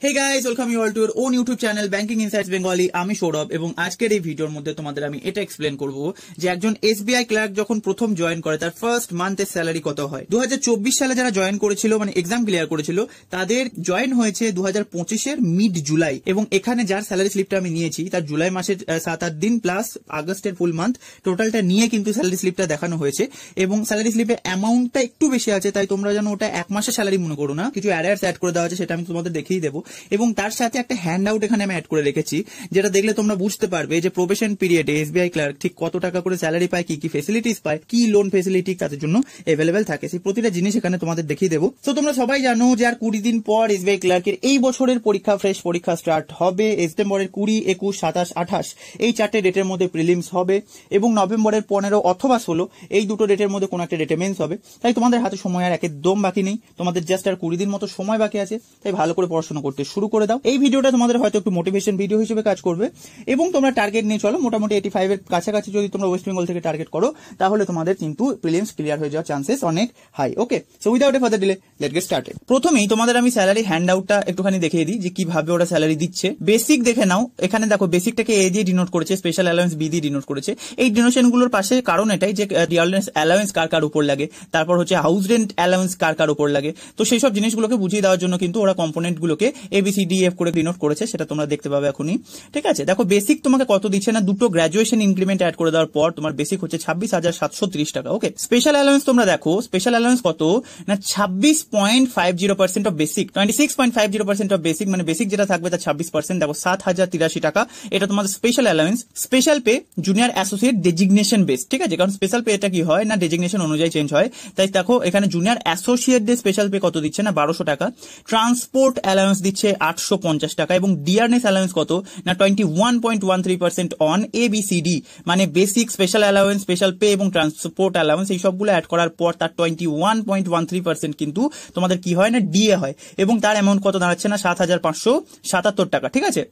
Hey guys, welcome you all to your own YouTube channel Banking Insights Bengali. আমি সৌরভ এবং আজকের এই ভিডিওর মধ্যে তোমাদের আমি এটা এক্সপ্লেন করব যে একজন এসবিআই ক্লার্ক যখন প্রথম জয়েন করে তার ফার্স্ট মান্থের স্যালারি কত হয়। 2024 সালে যারা জয়েন করেছিল মানে এক্সাম ক্লিয়ার করেছিল তাদের জয়েন হয়েছে 2025 মিড জুলাই এবং এখানে যার স্যালারি স্লিপটা আমি নিয়েছি তার জুলাই মাসের 7-8 দিন প্লাস আগস্টের ফুল মান্থ টোটালটা নিয়ে কিন্তু স্যালারি স্লিপটা দেখানো হয়েছে এবং স্যালারি স্লিপের অ্যামাউন্টটা একটু বেশি আছে, তাই তোমরা যেন ওটা এক মাসের স্যালারি মনে করো না, কিছু অ্যাডার্স অ্যাড করে দেওয়া আছে সেটা আমি তোমাদের দেখিয়ে দেবো। এবং তার সাথে একটা হ্যান্ড আউট এখানে আমি অ্যাড করে রেখেছি যেটা দেখলে তোমরা বুঝতে পারবে যে প্রবেশন পিরিয়ডে এসবিআই ক্লার্ক ঠিক কত টাকা করে স্যালারি পায়, কি কি ফেসিলিটিস পায়, কি লোন ফেসিলিটি তাদের জন্য অ্যাভেলেবেল থাকে, সেই প্রতিটা জিনিস এখানে তোমাদের দেখিয়ে দেবো। তো তোমরা সবাই জানো যে আর 20 দিন পর এসবিআই ক্লার্কের এই বছরের পরীক্ষা ফ্রেশ পরীক্ষা স্টার্ট হবে। সেপ্টেম্বরের 20, 21, 27, 28 এই চারটে ডেটের মধ্যে প্রিলিমস হবে এবং নভেম্বরের 15 অথবা 16 এই দুটো ডেটের মধ্যে কোনো একটা ডেটে মেন্স হবে। তাই তোমাদের হাতে সময় আর একদম বাকি নেই, তোমাদের জাস্ট আর 20 দিন মতো সময় বাকি আছে, তাই ভালো করে পড়াশোনা করতে শুরু করে দাও। এই ভিডিওটা তোমাদের হয়তো একটু মোটিভেশন ভিডিও হিসেবে কাজ করবে এবং তোমরা টার্গেট নিয়ে চলো। মোটামুটি 85 এর কাছাকাছি যদি তোমরা ওয়েস্ট বেঙ্গল থেকে টার্গেট করো তাহলে তোমাদের কিন্তু প্রিলিমস ক্লিয়ার হয়ে যাওয়ার চান্সেস অনেক high. Okay, so without a further delay let's get started. প্রথমেই তোমাদের আমি স্যালারি হ্যান্ড আউটটা একটুখানি দেখিয়ে দিই যে কিভাবে ওরা স্যালারি দিচ্ছে। বেসিক দেখে নাও, এখানে দেখো বেসিকটাকে এ দিয়ে ডিনোট করেছে, স্পেশাল অ্যালাউন্স বি দিয়ে ডিনোট করেছে। এই ডিনোশন গুলোর পাশে কারণ এটাই যে ডিয়ারনেস অ্যালাউন্স কার কার উপর লাগে, তারপর হচ্ছে হাউস রেন্ট অ্যালাউন্স কার কার উপর লাগে। তো সেই সব জিনিসগুলোকে বুঝিয়ে দেওয়ার জন্য কিন্তু ওরা কম্পোনেন্ট গুলোকে ABCDF করে ডিনোট করেছে, সেটা তোমরা দেখতে পাবে এখনই। ঠিক আছে, দেখো বেসিক তোমাকে কত দিচ্ছে না, দুটো গ্রাজুয়েশন ইনক্রিমেন্ট অ্যাড করে দেওয়ার পর তোমার বেসিক হচ্ছে 26,730 টাকা। ওকে, স্পেশাল অ্যালাউন্স তোমরা দেখো, স্পেশাল অ্যালাউন্স কত না 26.50% অফ বেসিক, 26.50% অফ বেসিক, মানে বেসিক যেটা থাকবে তার 26%, দেখো 7,083 টাকা। এটা তোমাদের special allowance. Special pay junior associate designation base, ঠিক আছে, কারণ স্পেশাল পে এটা কি হয় না ডেজিগনেশন অনুযায়ী চেঞ্জ হয়। তাই দেখো এখানে জুনিয়র অ্যাসোসিয়েটদের স্পেশাল পে কত দিচ্ছে না 1200 টাকা। ট্রান্সপোর্ট অ্যালাউন্স দিচ্ছে 850 টাকা এবং ডিয়ারনেস অ্যালাউন্স কত না 21.13% অন ABCD, মানে basic, special allowance, special pay এবং ট্রান্সপোর্ট অ্যালাউন্স এই সবগুলো অ্যাড করার পর তার 21.13% কিন্তু তোমাদের কি হয় না ডিএ হয় এবং তার অ্যামাউন্ট কত দাঁড়াচ্ছে না 7,577 টাকা। ঠিক আছে,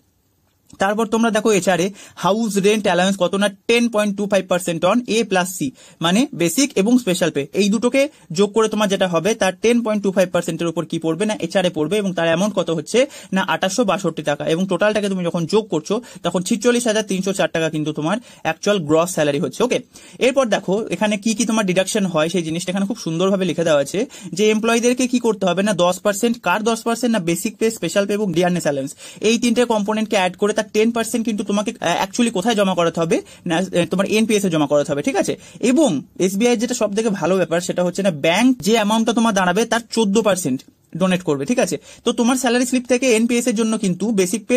তারপর তোমরা দেখো এচআরএ হাউস রেন্ট অ্যালাউন্স কত না 10.25% অন A+C, মানে বেসিক এবং স্পেশাল পে এই দুটোকে যোগ করে তোমার যেটা হবে তার 10.25% এর উপর কি পড়বে না এচআরএ পড়বে এবং তার অ্যামাউন্ট কত হচ্ছে না 2862 টাকা এবং টোটালটাকে তুমি যখন যোগ করছো তখন 46,304 টাকা কিন্তু তোমার অ্যাকচুয়াল গ্রস স্যালারি হচ্ছে। ওকে, এরপর দেখো এখানে কি কি তোমার ডিডাকশন হয় সেই জিনিসটা এখানে খুব সুন্দরভাবে লিখে দেওয়া আছে যে এমপ্লয়ীদেরকে কি করতে হবে না 10%, কার 10% না বেসিক পে, স্পেশাল পে এবং ডিয়ারনেস অ্যালাউন্স এই তিনটে কম্পোনেন্টকে অ্যাড করে 10% কিন্তু তোমাকে অ্যাকচুয়ালি কোথায় জমা করাতে হবে না তোমার এনপিএস এ জমা করাতে হবে। ঠিক আছে, এবং এসবিআই যেটা সব থেকে ভালো ব্যাপার সেটা হচ্ছে না ব্যাংক যে অ্যামাউন্টটা তোমার দাঁড়াবে তার 14% ডোনেট করবে। ঠিক আছে, তো তোমার স্যালারি স্লিপ থেকে এনপিএস এর জন্য কিন্তু বেসিক পে,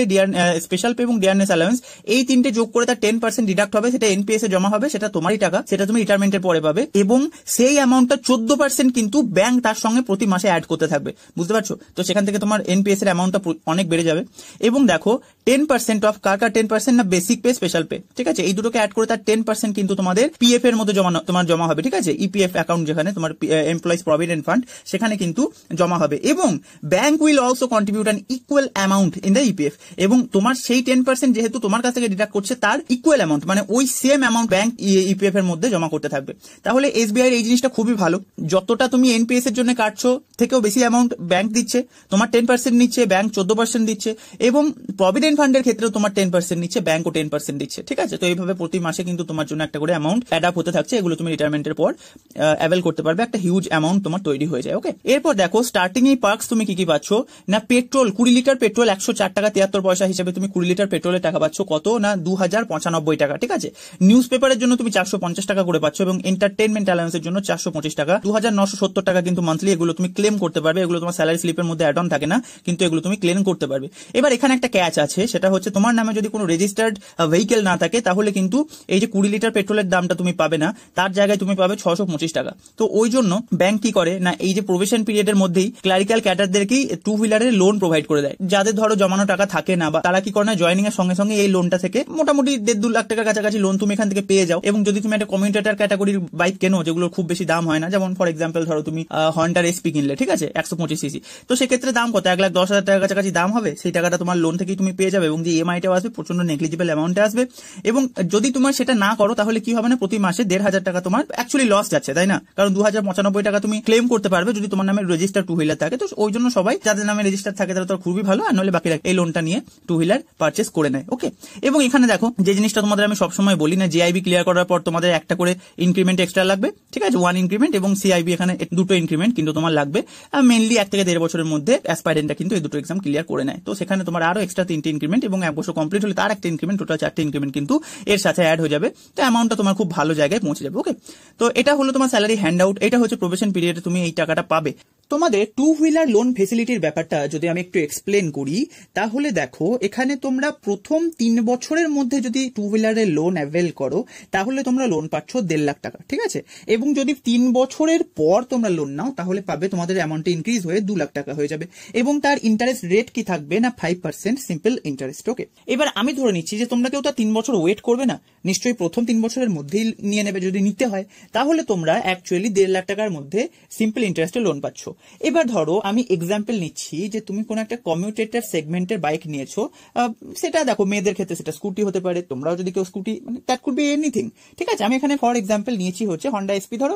স্পেশাল পে এবং ডিয়ারনেস অ্যালাউন্স এই তিনটে যোগ করে তার 10% ডিডাক্ট হবে, সেটা এনপিএস এ জমা হবে, সেটা তোমারই টাকা, সেটা তুমি রিটায়ারমেন্টের পরে পাবে এবং সেই অ্যামাউন্টটা 14% কিন্তু ব্যাংক তার সঙ্গে প্রতি মাসে অ্যাড করতে থাকবে। বুঝতে পারছো? তো সেখান থেকে তোমার এনপিএস এর অ্যামাউন্টটা অনেক বেড়ে যাবে এবং দেখো 10% অফ কার কার 10% না বেসিক পে, স্পেশাল পে। ঠিক আছে, এই দুটোকে অ্যাড করে তার 10% কিন্তু তোমাদের পিএফ এর মধ্যে তোমার জমা হবে। ঠিক আছে, ইপিএফ অ্যাকাউন্ট যেখানে তোমার এমপ্লয়িজ প্রভিডেন্ট ফান্ড সেখানে কিন্তু জমা হবে এবং bank will also contribute an equal amount in the EPF এবং তোমার সেই 10% যেহেতু তোমার কাছ থেকে ডিডাক্ট করছে তার ইকুয়াল অ্যামাউন্ট মানে ওই সেম অ্যামাউন্ট ব্যাংক ইপিএফ এর মধ্যে জমা করতে থাকবে। তাহলে এসবিআই এই জিনিসটা খুবই ভালো, যতটা তুমি এনপিএস এর জন্য কাটছো থেকেও বেশি অ্যামাউন্ট ব্যাংক দিচ্ছে, তোমার 10% নিচ্ছে, ব্যাংক 14% দিচ্ছে এবং প্রভিডেন্ট ফান্ডের ক্ষেত্রেও তোমার 10% নিচ্ছে, ব্যাংকও 10% দিচ্ছে। ঠিক আছে, তো এইভাবে প্রতি মাসে কিন্তু তোমার জন্য একটা করে অ্যামাউন্ট অ্যাড আপ হতে থাকছে, এগুলো তুমি রিটায়ারমেন্টের পর অ্যাভেল করতে পারবে, একটা হিউজ অ্যামাউন্ট তোমার তৈরি হয়ে যায়। ওকে, এরপর দেখো স্টার্টিং এই পার্কস তুমি কি কি পাচ্ছ না পেট্রোল 20 লিটার পেট্রোল 104 টাকা 73 পয়সা হিসেবে তুমি 20 লিটার পেট্রোলের টাকা পাচ্ছ কত না 2095 টাকা। ঠিক আছে, নিউজ পেপারের জন্য তুমি 450 টাকা করে পাচ্ছ এবং এন্টারটেইনমেন্ট অ্যালাউন্সের জন্য 425 টাকা, 2970 টাকা কিন্তু মান্থলি এগুলো তুমি ক্লেম করতে পারবে। এগুলো তোমার স্যালারি স্লিপের মধ্যে অ্যাড অন থাকে না, কিন্তু এগুলো তুমি ক্লেম করতে পারবে। এবার এখানে একটা ক্যাচ আছে, সেটা হচ্ছে তোমার নামে যদি কোনো রেজিস্টার্ড ভেহিকেল না থাকে তাহলে কিন্তু এই যে 20 লিটার পেট্রোলের দামটা তুমি পাবে না, তার জায়গায় তুমি পাবে 625 টাকা। তো ওই জন্য ব্যাংক কি করে না এই যে প্রোবেশন পিরিয়ডের মধ্যেই ক্লারিক্যাল ক্যাডারদেরকেই 2 হুইলারের লোন প্রোভাইড করে দেয়, যাদের ধরো জমানো টাকা থাকে না বা তারা কি করে না জয়েনিং এর সঙ্গে সঙ্গে এই লোনটা থেকে মোটামুটি 1.5-2 লাখ টাকার কাছাকাছি লোন তুমি এখান থেকে পেয়ে যাও। এবং যদি তুমি একটা কমিউটেটর ক্যাটাগরির বাইক কেনো যেগুলো খুব বেশি দাম হয় না, যেমন ফর এক্সাম্পল ধরো তুমি হন্ডার এসপি কিনলে, ঠিক আছে 125 সিসি, তো সেক্ষেত্রে দাম কত 1,10,000 টাকার কাছাকাছি দাম হবে, সেই টাকাটা তোমার লোন থেকেই তুমি পেয়ে যাবে। যাবে এবং যে ইএমআইটাও আসবে প্রচন্ড নেগলিজিবল অ্যামাউন্টে আসবে। এবং যদি তোমার সেটা না করো তাহলে কি হবে না, প্রতি মাসে 1,500 টাকা তোমার অ্যাকচুয়ালি লস যাচ্ছে, তাই না? কারণ 2,095 টাকা তুমি ক্লেম করতে পারবে যদি তোমার নামে রেজিস্টার টু হুইলার থাকে। তো ওই জন্য সবাই যাদের নামে রেজিস্টার থাকে তারা তো খুবই ভালো, আর নাহলে বাকিরা এই লোনটা নিয়ে টু হুইলার পারচেস করে নেয়। ওকে, এবং এখানে দেখো যে জিনিসটা তোমাদের আমি সবসময় বলি না, জিআইবি ক্লিয়ার করার পর তোমাদের একটা করে ইনক্রিমেন্ট এক্সট্রা লাগবে, ঠিক আছে, 1 ইনক্রিমেন্ট, এবং সিআইবি এখানে 2টো ইনক্রিমেন্ট কিন্তু তোমার লাগবে। মেনলি 1 থেকে 1.5 বছরের মধ্যে অ্যাসপাইরেন্টটা কিন্তু এই দুটো এক্সাম ক্লিয়ার করে নেয়। তো সেখানে তোমার আরো এক্সট্রা 3টে ইনক্রিমেন্ট এবং 1 বছর কমপ্লিট হলে তার একটা ইনক্রিমেন্ট, টোটাল 4টে ইনক্রিমেন্ট কিন্তু এর সাথে অ্যাড হয়ে যাবে। তো অ্যামাউন্টটা তোমার খুব ভালো জায়গায় পৌঁছে যাবে। ওকে, তো এটা হলো তোমার স্যালারি হ্যান্ড আউট, এটা হচ্ছে প্রবেশন পিরিয়ডে তুমি এই টাকাটা পাবে। তোমাদের টু হুইলার লোন ফেসিলিটির ব্যাপারটা যদি আমি একটু এক্সপ্লেন করি, তাহলে দেখো এখানে তোমরা প্রথম 3 বছরের মধ্যে যদি টু হুইলারের লোন অ্যাভেল করো তাহলে তোমরা লোন পাচ্ছ 1.5 লাখ টাকা, ঠিক আছে। এবং যদি 3 বছরের পর তোমরা লোন নাও তাহলে পাবে তোমাদের অ্যামাউন্টটা ইনক্রিজ হয়ে 2 লাখ টাকা হয়ে যাবে। এবং তার ইন্টারেস্ট রেট কি থাকবে না, 5% সিম্পল ইন্টারেস্ট। ওকে, এবার আমি ধরে নিচ্ছি যে তোমরা কেউ তো 3 বছর ওয়েট করবে না, নিশ্চয়ই প্রথম 3 বছরের মধ্যেই নিয়ে নেবে। যদি নিতে হয় তাহলে তোমরা অ্যাকচুয়ালি 1.5 লাখ টাকার মধ্যে সিম্পল ইন্টারেস্টে লোন পাচ্ছ। এবার ধরো আমি এক্সাম্পল নিচ্ছি যে তুমি কোন একটা কমিউটেটর সেগমেন্টের বাইক নিয়েছো, সেটা দেখো মেয়েদের ক্ষেত্রে সেটা স্কুটি হতে পারে, তোমরাও যদি কেউ স্কুটি, মানে দ্যাট কুড বি এনিথিং, ঠিক আছে। আমি এখানে ফর এক্সাম্পল নিয়েছি হচ্ছে হন্ডা এসপি, ধরো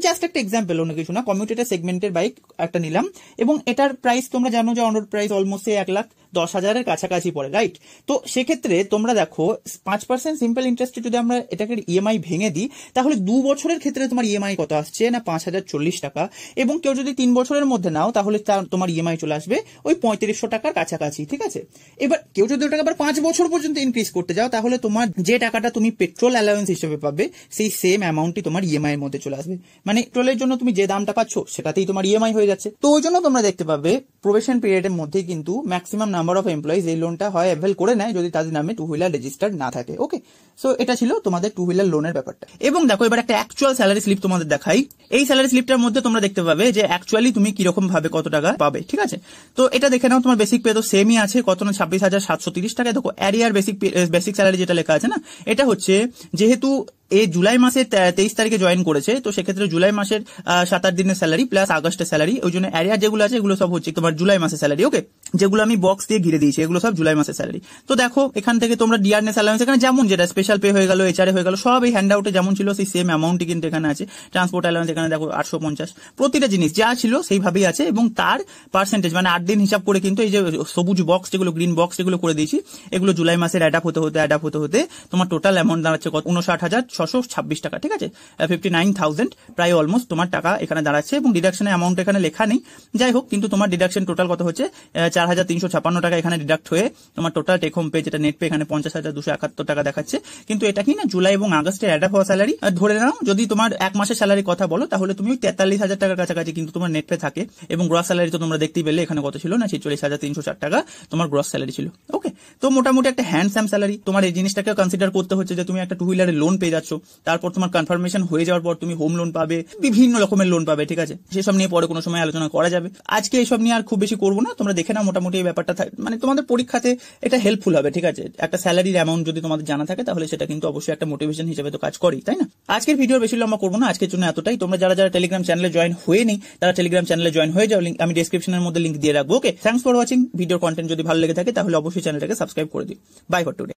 জাস্ট একটা এক্সাম্পল, অন্য কিছু না, কমিউটেটর সেগমেন্টের বাইক একটা নিলাম এবং এটার প্রাইস তোমরা জানো যে অন রোড প্রাইস অলমোস্ট 1,10,000-এর কাছাকাছি পড়ে, রাইট? তো সেক্ষেত্রে তোমরা দেখো 5% সিম্পল ইন্টারেস্টে যদি আমরা এটাকে ইএমআই ভেঙে দিই তাহলে 2 বছরের ক্ষেত্রে তোমার ইএমআই কত আসছে না 5,040 টাকা। এবং কেউ যদি 3 বছরের মধ্যে নাও তাহলে তোমার ইএমআই চলে আসবে ওই 3500 টাকার কাছাকাছি, ঠিক আছে। এবার কেউ যদি ওটাকে আবার 5 বছর পর্যন্ত ইনক্রিজ করতে যাও তাহলে তোমার যে টাকাটা তুমি পেট্রোল অ্যালাউন্স হিসেবে পাবে সেই সেম অ্যামাউন্টই তোমার ইএমআই এর মধ্যে চলে আসবে। মানে পেট্রোলের জন্য তুমি যে দামটা পাচ্ছ সেটাতেই তোমার ইএমআই হয়ে যাচ্ছে। তো ওই জন্য তোমরা দেখতে পাবে প্রবেশন পিরিয়ডের মধ্যে কিন্তু ম্যাক্সিমাম নাম্বার অফ এমপ্লয়িজ এই লোনটা হয় অ্যাভেল করে নেয় যদি তাদের নামে টু হুইলার রেজিস্টার্ড না থাকে। ওকে, সো এটা ছিল তোমাদের টু হুইলার লোনের ব্যাপারটা। এবং দেখো এবার একটা অ্যাকচুয়াল স্যালারি স্লিপ তোমাদের দেখাই। এই স্যালারি স্লিপটার মধ্যে তোমরা দেখতে পাবে যে অ্যাকচুয়ালি তুমি কিরকম ভাবে কত টাকা পাবে, ঠিক আছে। তো এটা দেখে নাও, তোমার বেসিক পে তো সেমই আছে, কত না 26,730 টাকা। দেখো অ্যারিয়ার বেসিক স্যালারি যেটা লেখা আছে না, এটা হচ্ছে যেহেতু এই জুলাই মাসের 23 তারিখে জয়েন করেছে, তো সেক্ষেত্রে জুলাই মাসের 7-8 দিনের স্যালারি প্লাস আগস্টের স্যালারি, ওই জন্য অ্যারিয়ার যেগুলো আছে এগুলো সব হচ্ছে তোমার জুলাই মাসের স্যালারি। ওকে, যেগুলো আমি বক্স দিয়ে ঘিরে দিয়েছি এগুলো সব জুলাই মাসের স্যালারি। তো দেখো এখান থেকে তোমরা ডিআরএস অ্যালাউন্স এখানে যেমন যেটা স্পেশাল পে হয়ে গেল, এইচআরএ হয়ে গেল, সব এই হ্যান্ড আউটে যেমন ছিল সেই সেম অ্যামাউন্টই কিন্তু এখানে আছে। ট্রান্সপোর্ট অ্যালাউন্স এখানে দেখো 850, প্রতিটা জিনিস যা ছিল সেইভাবেই আছে এবং তার পার্সেন্টেজ মানে 8 দিন হিসাব করে কিন্তু এই যে সবুজ বক্স যেগুলো, গ্রিন বক্স যেগুলো করে দিয়েছি এগুলো জুলাই মাসের অ্যাড আপ হতে হতে তোমার টোটাল অ্যামাউন্ট দাঁড়াচ্ছে 59,626 টাকা, ঠিক আছে। 59,000 প্রায় অলমোস্ট তোমার টাকা এখানে দাঁড়াচ্ছে। এবং ডিডাকশনের অ্যামাউন্ট এখানে লেখা নেই, যাই হোক, কিন্তু তোমার ডিডাকশন টোটাল কত হচ্ছে 4,356 টাকা এখানে ডিডাক্ট হয়ে তোমার টোটাল টেক হোম পে যেটা নেট পে এখানে 50,271 টাকা দেখাচ্ছে। কিন্তু এটা কি না জুলাই এবং আগস্টের অ্যাড আপ হওয়া স্যালারি। ধরে নাও যদি তোমার 1 মাসের স্যালারি কথা বলো তাহলে তুমি 43,000 টাকার কাছাকাছি কিন্তু তোমার নেট পে থাকে। এবং গ্রস স্যালারি তো তোমরা দেখতেই পেলে এখানে কত ছিল না 46,304 টাকা তোমার গ্রস স্যালারি ছিল। ওকে, তো মোটামুটি একটা হ্যান্ডসাম স্যালারি। তোমার এই জিনিসটাকে কনসিডার করতে হচ্ছে যে তুমি একটা টু হুইলারের লোন পেয়ে যাচ্ছ, তারপর তোমার কনফার্মেশন হয়ে যাওয়ার পর তুমি হোম লোন পাবে, বিভিন্ন রকমের লোন পাবে, ঠিক আছে। সেসব নিয়ে পরে কোনো সময় আলোচনা করা যাবে, আজকে এইসব নিয়ে আর খুব বেশি করবো না। তোমরা দেখে নাও মোটামুটি এই ব্যাপারটা, মানে তোমাদের পরীক্ষাতে এটা হেল্পফুল হবে, ঠিক আছে। একটা স্যালারির অ্যামাউন্ট যদি তোমাদের জানা থাকে তাহলে সেটা কিন্তু অবশ্যই একটা মোটিভেশন হিসেবে তো কাজ করি, তাই না। আজকের ভিডিও বেশি লম্বা করবো না, আজকের জন্য এতটাই। তোমরা যারা যারা টেলিগ্রাম চ্যানেলে জয়েন হয়ে নেই তারা টেলিগ্রাম চ্যানেলে জয়েন হয়ে যাও, লিংক আমি ডেসক্রিপশনের মধ্যে লিংক দিয়ে রাখবো। ওকে, থ্যাঙ্কস ফর ওয়াচিং। ভিডিওর কন্টেন্ট যদি ভালো লেগে থাকে তাহলে অবশ্যই চ্যানেলটাকে সাবস্ক্রাইব করে দিও। Bye for today.